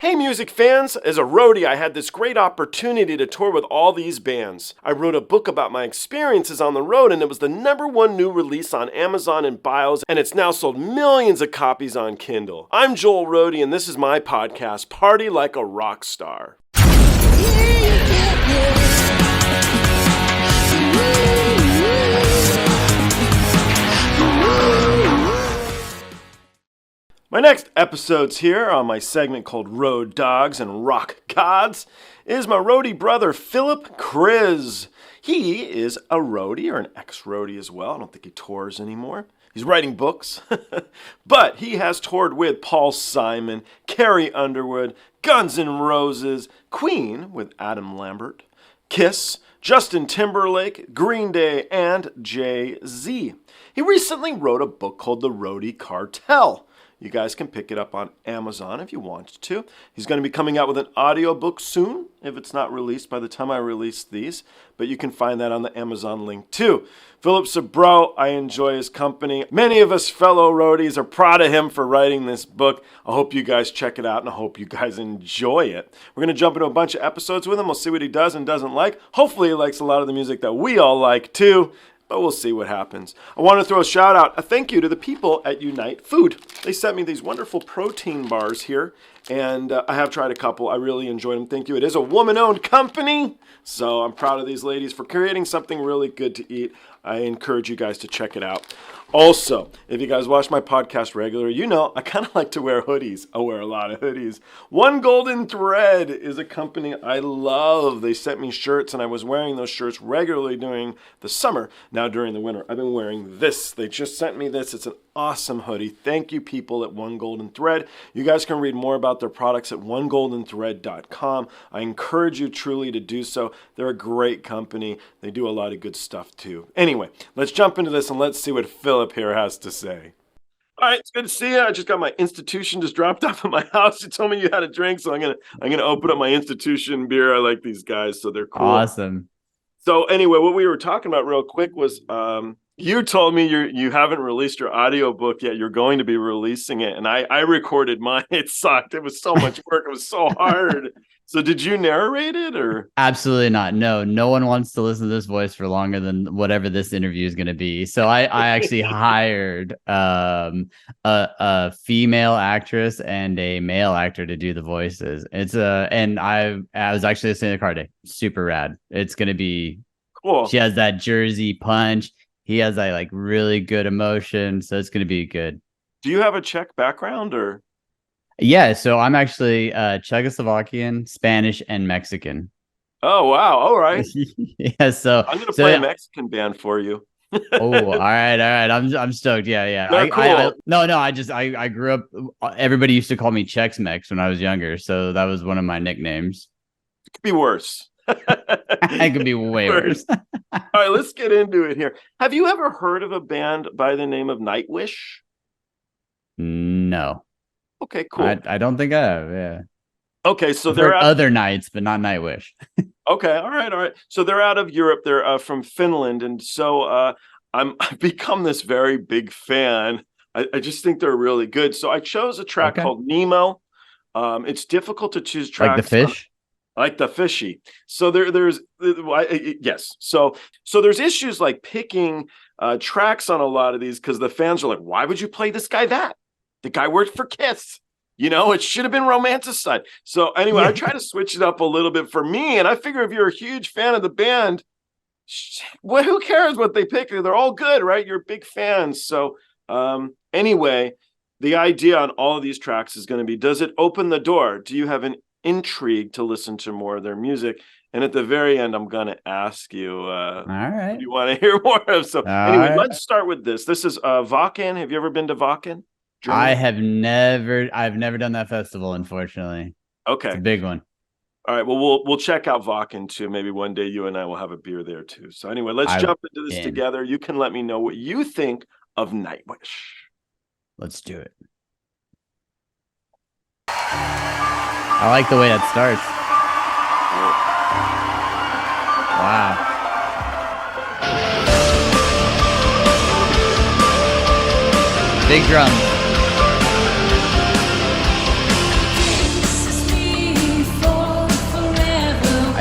Hey music fans, as a roadie I had this great opportunity to tour with all these bands. I wrote a book about my experiences on the road and it was the #1 new release on Amazon and Bios and it's now sold millions of copies on Kindle. I'm Joel Roadie and this is my podcast, Party Like a Rock Star. My next episodes here on my segment called Road Dogs and Rock Gods is my roadie brother, Phillip Kriz. He is a roadie, or an ex-roadie as well. I don't think he tours anymore. He's writing books. But he has toured with Paul Simon, Carrie Underwood, Guns N' Roses, Queen with Adam Lambert, Kiss, Justin Timberlake, Green Day, and Jay-Z. He recently wrote a book called The Roadie Cartel. You guys can pick it up on Amazon if you want to. He's going to be coming out with an audiobook soon, if it's not released by the time I release these. But you can find that on the Amazon link too. Phillip's a bro. I enjoy his company. Many of us fellow roadies are proud of him for writing this book. I hope you guys check it out and I hope you guys enjoy it. We're going to jump into a bunch of episodes with him. We'll see what he does and doesn't like. Hopefully he likes a lot of the music that we all like too. But we'll see what happens. I want to throw a shout out, a thank you to the people at Unite Food. They sent me these wonderful protein bars here, and I have tried a couple. I really enjoyed them. Thank you. It is a woman-owned company, so I'm proud of these ladies for creating something really good to eat. I encourage you guys to check it out. Also, if you guys watch my podcast regularly, you know I kind of like to wear hoodies. I wear a lot of hoodies. One Golden Thread is a company I love. They sent me shirts, and I was wearing those shirts regularly during the summer. Now during the winter, I've been wearing this. They just sent me this. It's an awesome hoodie. Thank you, people at One Golden Thread. You guys can read more about their products at onegoldenthread.com. I encourage you truly to do so. They're a great company. They do a lot of good stuff too. Anyway, let's jump into this and let's see what Phillip here has to say. All right, it's good to see you. I just got my Institution just dropped off at my house. You told me you had a drink, so I'm gonna open up my Institution beer. I like these guys, so they're cool. Awesome. So anyway, what we were talking about real quick was you told me you haven't released your audiobook yet. You're going to be releasing it, and I recorded mine. It sucked. It was so much work. It was so hard. So did you narrate it or? Absolutely not. No one wants to listen to this voice for longer than whatever this interview is going to be. So I actually hired a female actress and a male actor to do the voices. And I was actually listening to the car today. Super rad. It's going to be cool. She has that Jersey punch. He has that like really good emotion. So it's going to be good. Do you have a Czech background or? Yeah, so I'm actually Czechoslovakian, Spanish, and Mexican. Oh wow! All right. Yeah, so I'm gonna play a Mexican band for you. Oh, all right. I'm stoked. Yeah. I grew up. Everybody used to call me Chex-Mex when I was younger, so that was one of my nicknames. It could be worse. It could be way worse. All right, let's get into it here. Have you ever heard of a band by the name of Nightwish? No. Okay, cool. I don't think I have, yeah. Okay, so they're other nights, but not Nightwish. Okay, all right. So they're out of Europe. They're from Finland, and so I've become this very big fan. I just think they're really good. So I chose a track called Nemo. It's difficult to choose tracks. Like the fish? Like the fishy. So there's yes. So there's issues like picking tracks on a lot of these because the fans are like, why would you play this guy that? The guy worked for Kiss. You know, it should have been Romanticide. So anyway, I try to switch it up a little bit for me. And I figure if you're a huge fan of the band, well, who cares what they pick? They're all good, right? You're big fans. So anyway, the idea on all of these tracks is going to be, does it open the door? Do you have an intrigue to listen to more of their music? And at the very end, I'm going to ask you, all right, what you want to hear more of. So anyway, let's start with this. This is Wacken. Have you ever been to Wacken? Germany? I've never done that festival, unfortunately. Okay. It's a big one. All right. Well, we'll check out Wacken too. Maybe one day you and I will have a beer there too. So anyway, let's jump into this together. You can let me know what you think of Nightwish. Let's do it. I like the way that starts. Wow. Big drums.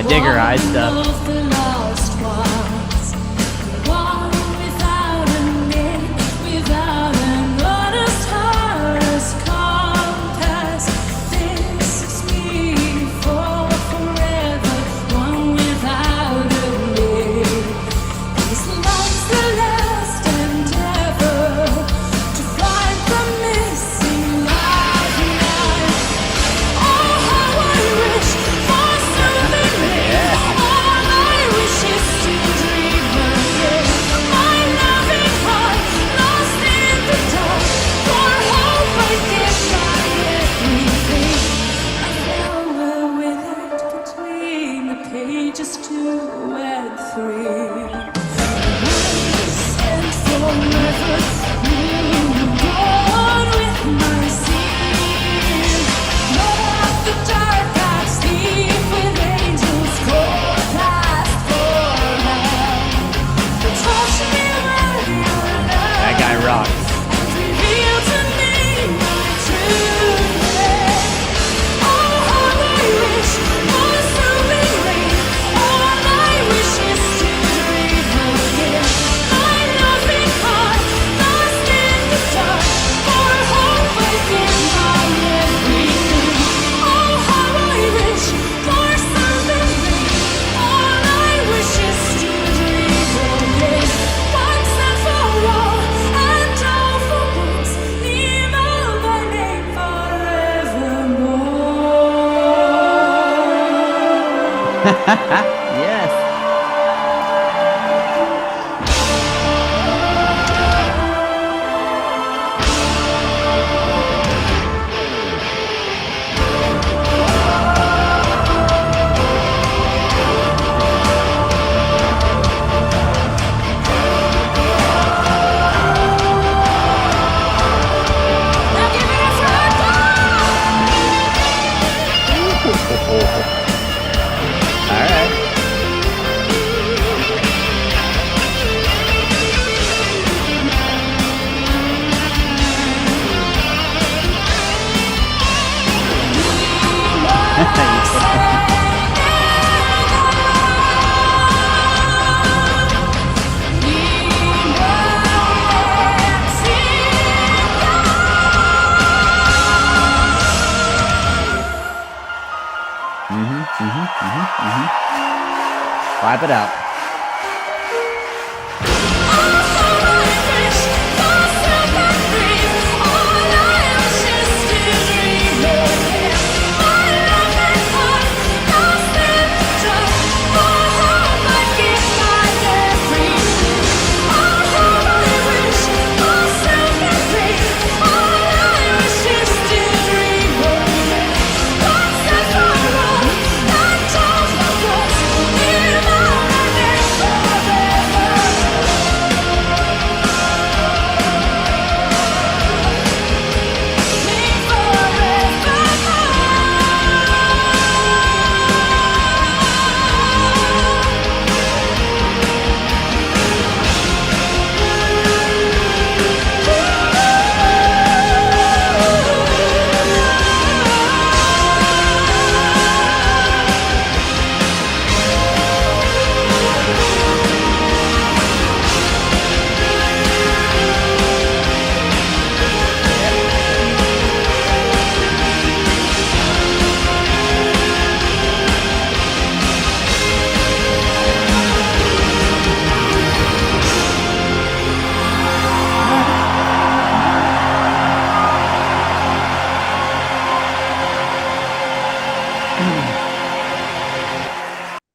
Digger Eye stuff. Yes. Wipe it out.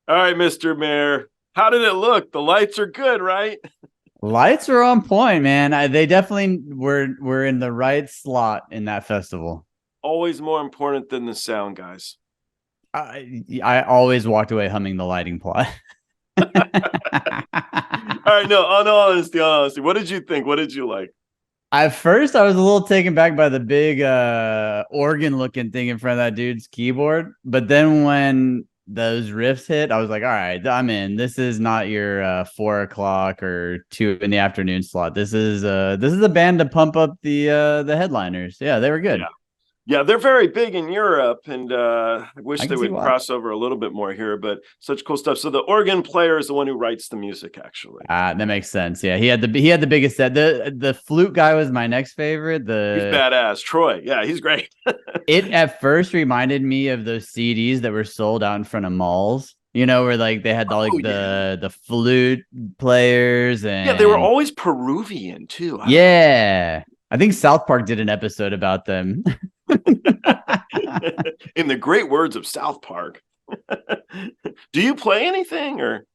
All right, Mr. Mayor, how did it look? The lights are good, right? Lights are on point, man. They definitely were in the right slot in that festival. Always more important than the sound, guys. I always walked away humming the lighting plot. All right, no, honestly, what did you think? What did you like? At first, I was a little taken back by the big organ-looking thing in front of that dude's keyboard. But then when those riffs hit, I was like, all right, I'm in. This is not your 4 o'clock or 2 in the afternoon slot. This is a band to pump up the headliners. Yeah, they were good. Yeah. Yeah, they're very big in Europe, and I wish I they can see would why. cross over a little bit more here, but such cool stuff. So the organ player is the one who writes the music, actually. That makes sense. Yeah, he had the biggest set. The flute guy was my next favorite. He's The badass. Troy. Yeah, he's great. It at first reminded me of those CDs that were sold out in front of malls. Where like they had Oh, like yeah. the flute players Yeah, they were and always Peruvian, too. I don't yeah. I think South Park did an episode about them. know. In the great words of South Park. Do you play anything or?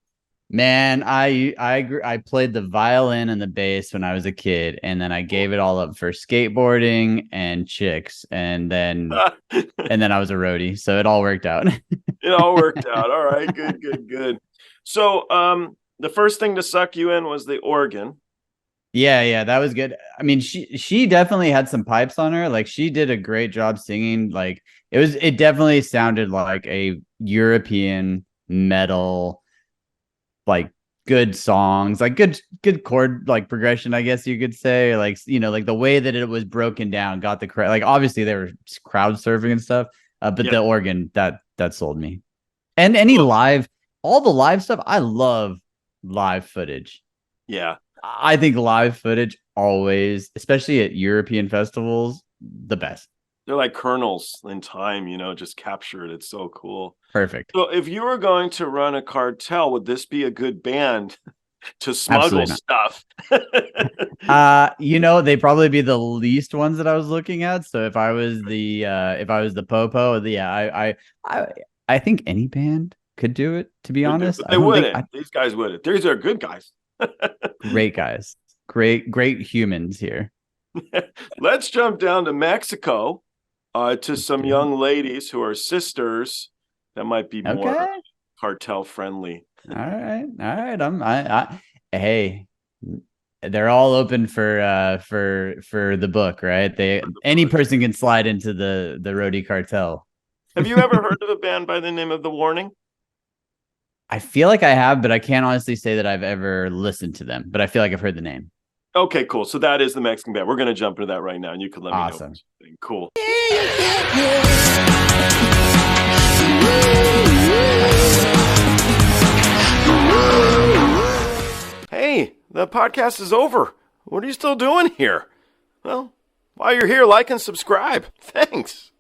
Man, I played the violin and the bass when I was a kid, and then I gave it all up for skateboarding and chicks, and then I was a roadie, so it all worked out. It all worked out. All right, good, good, good. So, the first thing to suck you in was the organ. Yeah, that was good. I mean, she definitely had some pipes on her. Like she did a great job singing. Like it definitely sounded like a European metal, like good songs, like good chord like progression, I guess you could say. Like like the way that it was broken down got the crowd. Like obviously they were crowd surfing and stuff, but Yeah. the organ that sold me. And any live, all the live stuff. I love live footage. Yeah. I think live footage always, especially at European festivals, the best. They're like kernels in time, just captured. It's so cool. Perfect. So if you were going to run a cartel, would this be a good band to smuggle Absolutely stuff? not. They probably be the least ones that I was looking at. So if I was the popo, I think any band could do it, to be honest. But I they don't think wouldn't. These guys wouldn't. These are good guys. great guys. Great humans here. Let's jump down to Mexico to some do it. young ladies who are sisters that might be more Okay. cartel friendly. All right. Hey, they're all open for the book, right? Any person can slide into the Roadie cartel. Have you ever heard of a band by the name of The Warning? I feel like I have, but I can't honestly say that I've ever listened to them. But I feel like I've heard the name. Okay, cool. So that is the Mexican band. We're going to jump into that right now, and you can let me know. Awesome. Cool. Hey, the podcast is over. What are you still doing here? Well, while you're here, like and subscribe. Thanks.